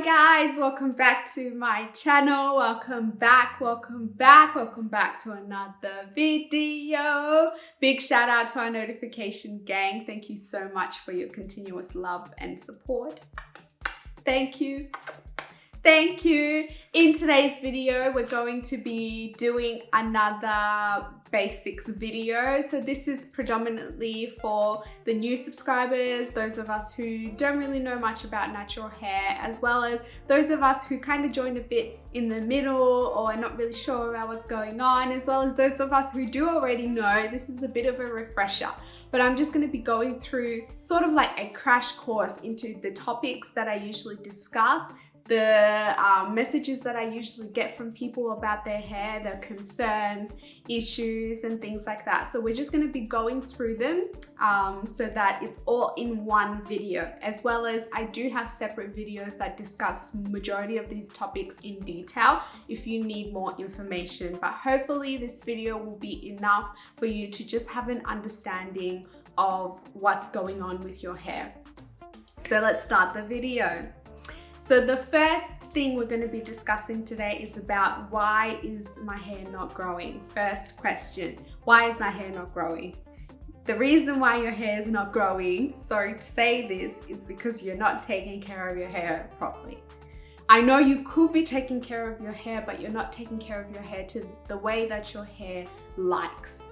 guys, welcome back to my channel. Welcome back to another video. Big shout out to our notification gang. Thank you so much for your continuous love and support. Thank you. In today's video, we're going to be doing another basics video. So this is predominantly for the new subscribers, those of us who don't really know much about natural hair, as well as those of us who kind of joined a bit in the middle or are not really sure about what's going on, as well as those of us who do already know. This is a bit of a refresher, but I'm just going to be going through sort of like a crash course into the topics that I usually discuss, the messages that I usually get from people about their hair, their concerns, issues, and things like that. So we're just going to be going through them so that it's all in one video, as well as I do have separate videos that discuss majority of these topics in detail if you need more information. But hopefully this video will be enough for you to just have an understanding of what's going on with your hair. So let's start the video. So the first thing we're going to be discussing today is about why is my hair not growing? First question, why is my hair not growing? The reason why your hair is not growing, sorry to say this, is because you're not taking care of your hair properly. I know you could be taking care of your hair, but you're not taking care of your hair to the way that your hair likes.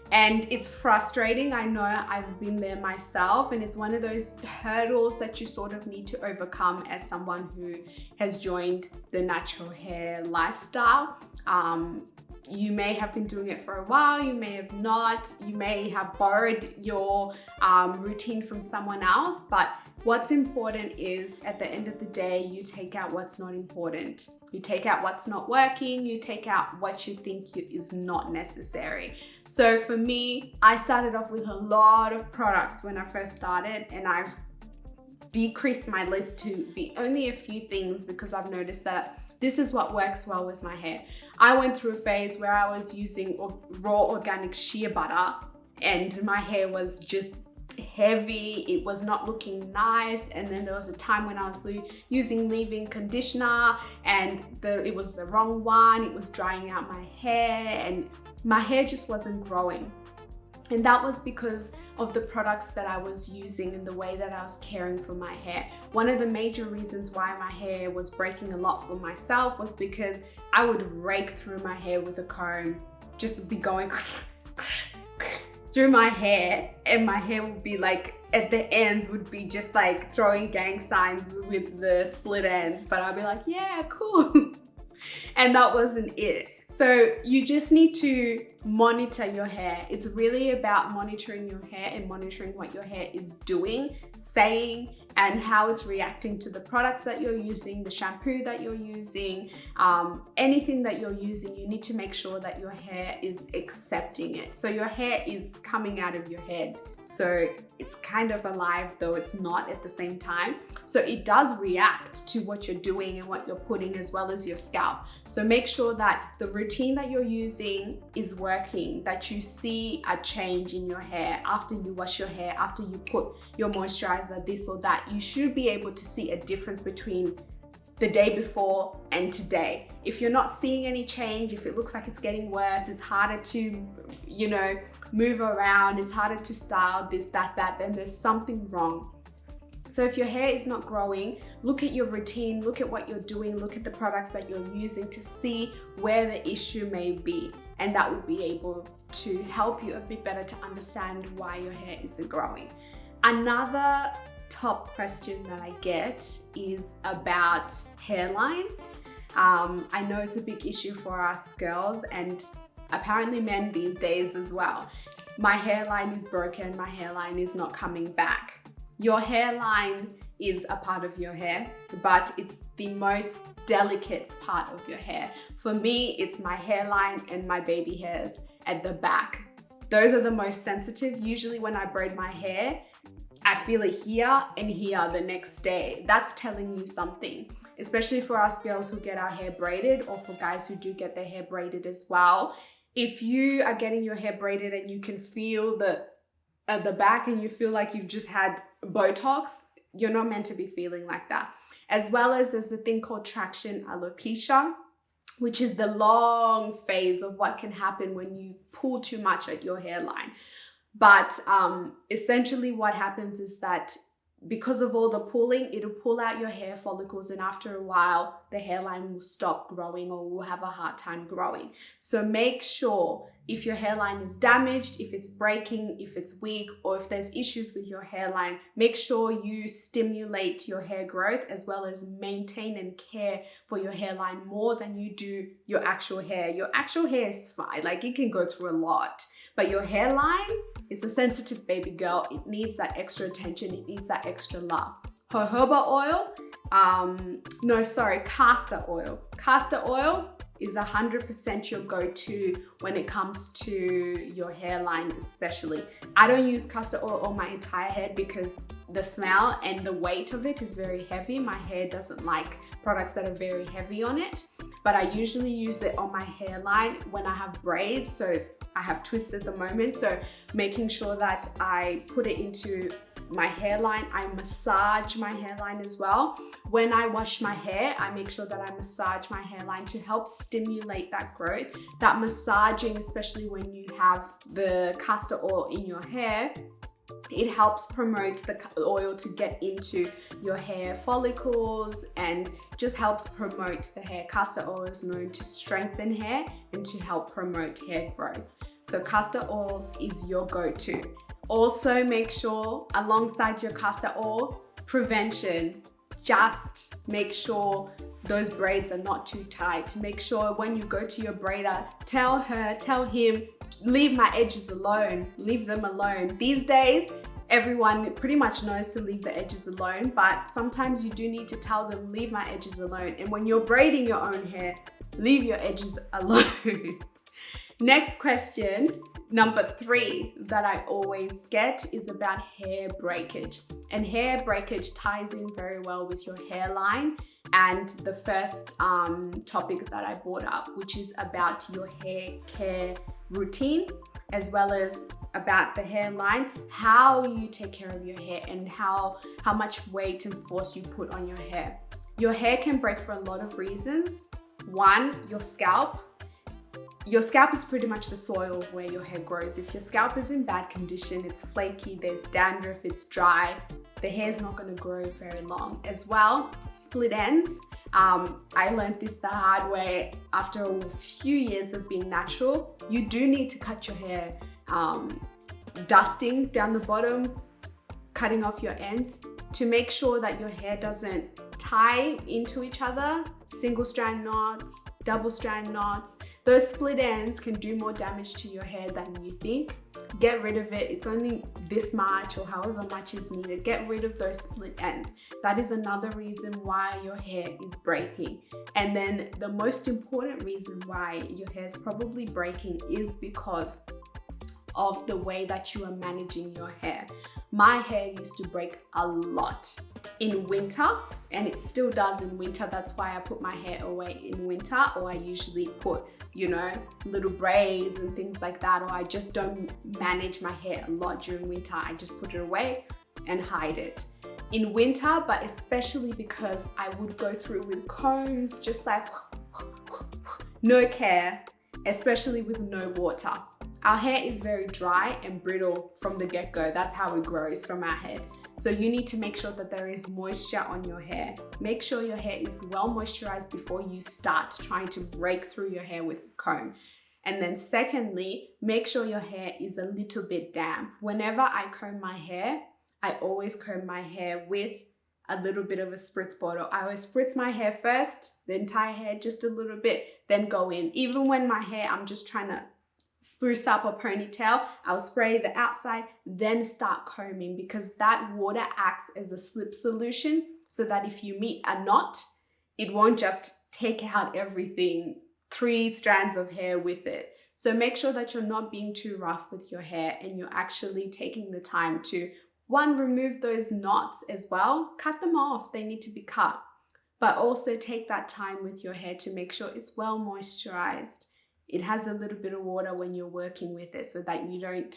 And it's frustrating. I know, I've been there myself, and it's one of those hurdles that you sort of need to overcome as someone who has joined the natural hair lifestyle. You may have been doing it for a while, you may have not, you may have borrowed your routine from someone else, but what's important is at the end of the day, you take out what's not important. You take out what's not working, you take out what you think is not necessary. So for me, I started off with a lot of products when I first started, and I've decreased my list to be only a few things because I've noticed that this is what works well with my hair. I went through a phase where I was using raw organic shea butter and my hair was just heavy, it was not looking nice. And then there was a time when I was using leave-in conditioner and it was the wrong one. It was drying out my hair and my hair just wasn't growing. And that was because of the products that I was using and the way that I was caring for my hair. One of the major reasons why my hair was breaking a lot for myself was because I would rake through my hair with a comb, just be going through my hair, and my hair would be like, at the ends would be just like throwing gang signs with the split ends, but I'd be like, yeah, cool. And that wasn't it. So you just need to monitor your hair. It's really about monitoring your hair and monitoring what your hair is doing, saying, and how it's reacting to the products that you're using, the shampoo that you're using, anything that you're using. You need to make sure that your hair is accepting it. So your hair is coming out of your head. So it's kind of alive, though it's not at the same time. So it does react to what you're doing and what you're putting, as well as your scalp. So make sure that the routine that you're using is working, that you see a change in your hair after you wash your hair, after you put your moisturizer, this or that. You should be able to see a difference between the day before and today. If you're not seeing any change, if it looks like it's getting worse, it's harder to, move around, it's harder to style, this, that, then there's something wrong. So if your hair is not growing, look at your routine, look at what you're doing, look at the products that you're using to see where the issue may be. And that will be able to help you a bit better to understand why your hair isn't growing. Another top question that I get is about hairlines. I know it's a big issue for us girls and apparently men these days as well. My hairline is broken, my hairline is not coming back. Your hairline is a part of your hair, but it's the most delicate part of your hair. For me, it's my hairline and my baby hairs at the back. Those are the most sensitive. Usually when I braid my hair, I feel it here and here the next day. That's telling you something, especially for us girls who get our hair braided, or for guys who do get their hair braided as well. If you are getting your hair braided and you can feel at the back and you feel like you've just had Botox, you're not meant to be feeling like that. as well as there's a thing called traction alopecia, which is the long phase of what can happen when you pull too much at your hairline. But essentially what happens is that because of all the pulling, it'll pull out your hair follicles, and after a while, the hairline will stop growing or will have a hard time growing. So make sure if your hairline is damaged, if it's breaking, if it's weak, or if there's issues with your hairline, make sure you stimulate your hair growth as well as maintain and care for your hairline more than you do your actual hair. Your actual hair is fine, like it can go through a lot, but your hairline, it's a sensitive baby girl. It needs that extra attention. It needs that extra love. Jojoba oil, castor oil. Castor oil is 100% your go-to when it comes to your hairline especially. I don't use castor oil on my entire head because the smell and the weight of it is very heavy. My hair doesn't like products that are very heavy on it, but I usually use it on my hairline when I have braids. So I have twists at the moment, so making sure that I put it into my hairline. I massage my hairline as well. When I wash my hair, I make sure that I massage my hairline to help stimulate that growth. That massaging, especially when you have the castor oil in your hair, it helps promote the oil to get into your hair follicles and just helps promote the hair. Castor oil is known to strengthen hair and to help promote hair growth. So castor oil is your go-to. Also make sure alongside your castor oil, prevention. Just make sure those braids are not too tight. Make sure when you go to your braider, tell him, leave my edges alone, leave them alone. These days, everyone pretty much knows to leave the edges alone, but sometimes you do need to tell them, leave my edges alone. And when you're braiding your own hair, leave your edges alone. Next question, number 3 that I always get is about hair breakage. And hair breakage ties in very well with your hairline and the first topic that I brought up, which is about your hair care routine, as well as about the hairline, how you take care of your hair and how much weight and force you put on your hair. Your hair can break for a lot of reasons. One, your scalp. Your scalp is pretty much the soil of where your hair grows. If your scalp is in bad condition, it's flaky, there's dandruff, it's dry, the hair's not going to grow very long. As well, split ends. I learned this the hard way after a few years of being natural. You do need to cut your hair, dusting down the bottom, cutting off your ends to make sure that your hair doesn't tie into each other. Single strand knots, double strand knots. Those split ends can do more damage to your hair than you think. Get rid of it. It's only this much or however much is needed. Get rid of those split ends. That is another reason why your hair is breaking. And then the most important reason why your hair is probably breaking is because of the way that you are managing your hair. My hair used to break a lot in winter, and it still does in winter. That's why I put my hair away in winter, or I usually put, little braids and things like that, or I just don't manage my hair a lot during winter. I just put it away and hide it. In winter, but especially because I would go through with combs, just like no care, especially with no water. Our hair is very dry and brittle from the get-go. That's how it grows from our head. So you need to make sure that there is moisture on your hair. Make sure your hair is well moisturized before you start trying to break through your hair with a comb. And then secondly, make sure your hair is a little bit damp. Whenever I comb my hair, I always comb my hair with a little bit of a spritz bottle. I always spritz my hair first, the entire hair just a little bit, then go in. Even when my hair, I'm just trying to spruce up a ponytail, I'll spray the outside, then start combing, because that water acts as a slip solution so that if you meet a knot, it won't just take out everything, 3 strands of hair with it. So make sure that you're not being too rough with your hair and you're actually taking the time to, 1, remove those knots as well, cut them off, they need to be cut, but also take that time with your hair to make sure it's well moisturized. It has a little bit of water when you're working with it so that you don't,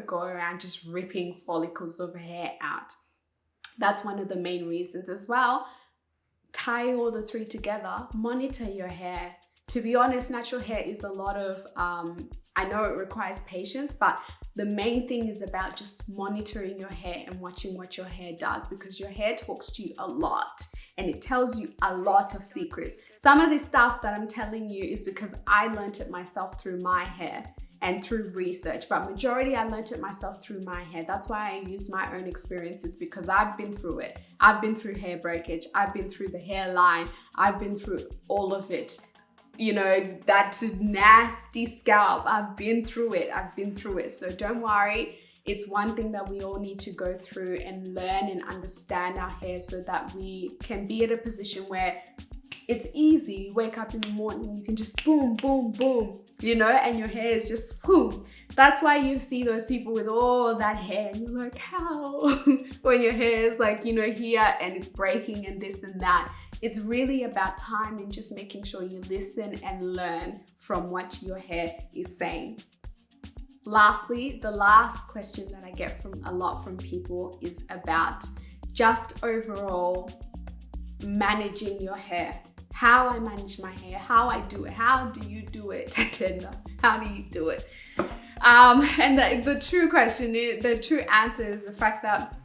go around just ripping follicles of hair out. That's one of the main reasons as well. tying all the three together, monitor your hair. To be honest, natural hair is a lot of, I know it requires patience, but the main thing is about just monitoring your hair and watching what your hair does, because your hair talks to you a lot and it tells you a lot of secrets. Some of this stuff that I'm telling you is because I learned it myself through my hair and through research, but majority I learned it myself through my hair. That's why I use my own experiences, because I've been through it. I've been through hair breakage, I've been through the hairline, I've been through all of it. You know, that nasty scalp, I've been through it. So don't worry, it's one thing that we all need to go through and learn and understand our hair so that we can be at a position where it's easy. You wake up in the morning, you can just boom, boom, boom, you know, and your hair is just boom. That's why you see those people with all that hair and you're like, how? When your hair is like, you know, here and it's breaking and this and that. It's really about time and just making sure you listen and learn from what your hair is saying. Lastly, the last question that I get from a lot from people is about just overall managing your hair. How I manage my hair, how I do it. How do you do it, Tatenda? How do you do it? And the true question, the true answer is the fact that,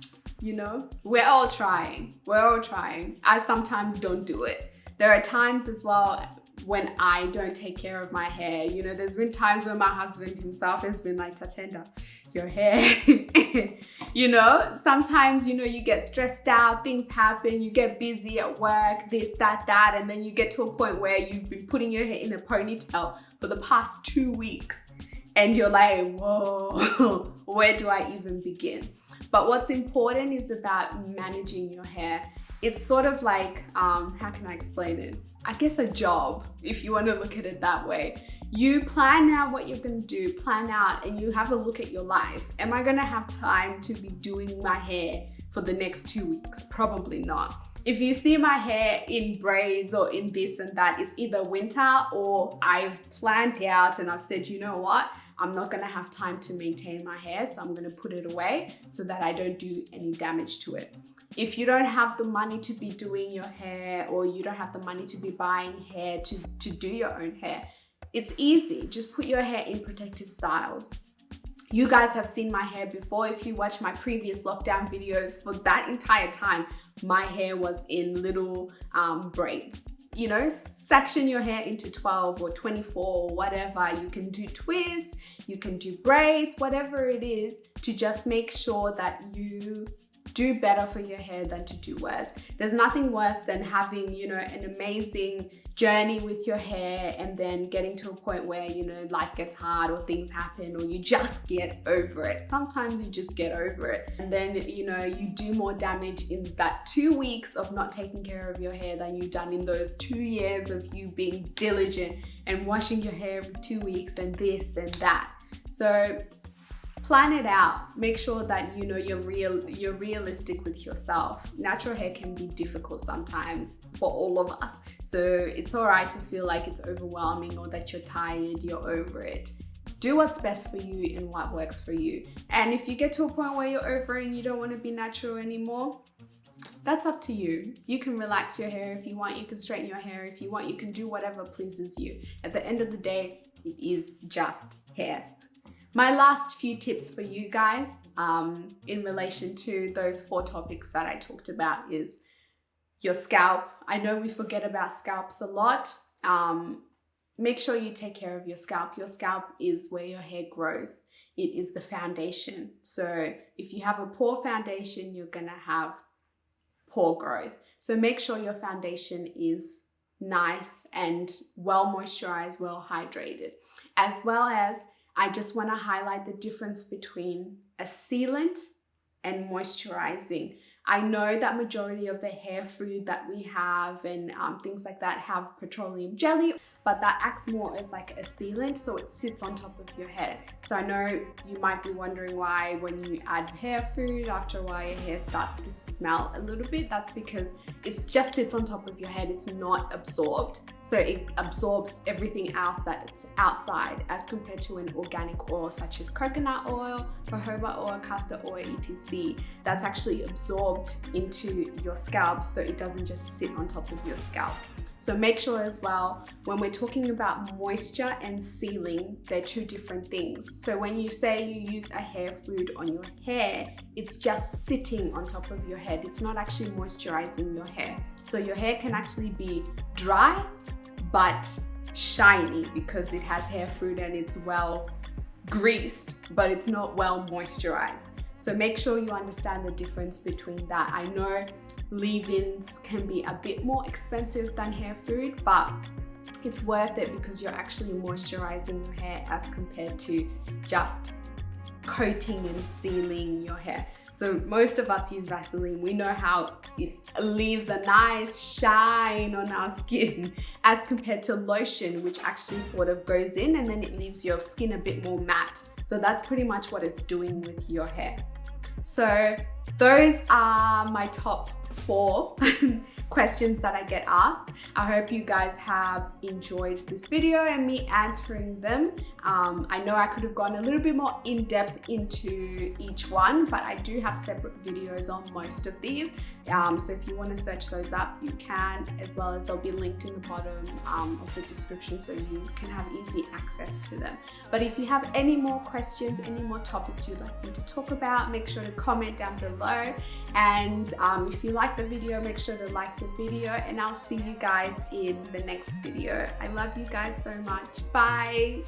you know, we're all trying. I sometimes don't do it. There are times as well when I don't take care of my hair. You know, there's been times when my husband himself has been like, Tatenda, your hair. You know, sometimes, you know, you get stressed out, things happen, you get busy at work, this, that, and then you get to a point where you've been putting your hair in a ponytail for the past 2 weeks. And you're like, whoa, where do I even begin? But what's important is about managing your hair. It's sort of like, how can I explain it? I guess a job, if you want to look at it that way. You plan out what you're going to do, plan out, and you have a look at your life. Am I going to have time to be doing my hair for the next 2 weeks? Probably not. If you see my hair in braids or in this and that, it's either winter or I've planned out and I've said, you know what? I'm not gonna have time to maintain my hair, so I'm gonna put it away so that I don't do any damage to it. If you don't have the money to be doing your hair, or you don't have the money to be buying hair to do your own hair, it's easy. Just put your hair in protective styles. You guys have seen my hair before. If you watch my previous lockdown videos, for that entire time, my hair was in little braids. You know, section your hair into 12 or 24 or whatever. You can do twists, you can do braids, whatever it is, to just make sure that you do better for your hair than to do worse. There's nothing worse than having, you know, an amazing journey with your hair and then getting to a point where, you know, life gets hard or things happen or you just get over it. Sometimes you just get over it. And then, you know, you do more damage in that 2 weeks of not taking care of your hair than you've done in those 2 years of you being diligent and washing your hair every 2 weeks and this and that. So plan it out. Make sure that, you know, you're realistic with yourself. Natural hair can be difficult sometimes for all of us. So it's all right to feel like it's overwhelming or that you're tired, you're over it. Do what's best for you and what works for you. And if you get to a point where you're over it and you don't want to be natural anymore, that's up to you. You can relax your hair if you want. You can straighten your hair if you want. You can do whatever pleases you. At the end of the day, it is just hair. My last few tips for you guys in relation to those 4 topics that I talked about is your scalp. I know we forget about scalps a lot. Make sure you take care of your scalp. Your scalp is where your hair grows. It is the foundation. So if you have a poor foundation, you're gonna have poor growth. So make sure your foundation is nice and well moisturized, well hydrated. As well as, I just want to highlight the difference between a sealant and moisturizing. I know that majority of the hair food that we have and things like that have petroleum jelly, but that acts more as like a sealant, so it sits on top of your head. So I know you might be wondering why when you add hair food, after a while your hair starts to smell a little bit. That's because it just sits on top of your head. It's not absorbed. So it absorbs everything else that's outside as compared to an organic oil such as coconut oil, jojoba oil, castor oil, etc. That's actually absorbed absorbed into your scalp, so it doesn't just sit on top of your scalp. So make sure as well, when we're talking about moisture and sealing, they're two different things. So when you say you use a hair food on your hair, it's just sitting on top of your head. It's not actually moisturizing your hair. So your hair can actually be dry, but shiny because it has hair food and it's well greased, but it's not well moisturized. So make sure you understand the difference between that. I know leave-ins can be a bit more expensive than hair food, but it's worth it because you're actually moisturizing your hair as compared to just coating and sealing your hair. So most of us use Vaseline. We know how it leaves a nice shine on our skin as compared to lotion, which actually sort of goes in and then it leaves your skin a bit more matte. So that's pretty much what it's doing with your hair. So those are my top 4 questions that I get asked. I hope you guys have enjoyed this video and me answering them. I know I could have gone a little bit more in depth into each one, but I do have separate videos on most of these. So if you want to search those up, you can, as well as they'll be linked in the bottom of the description so you can have easy access to them. But if you have any more questions, any more topics you'd like me to talk about, make sure to comment down below. And if you like the video, make sure to like the video, and I'll see you guys in the next video. I love you guys so much. Bye.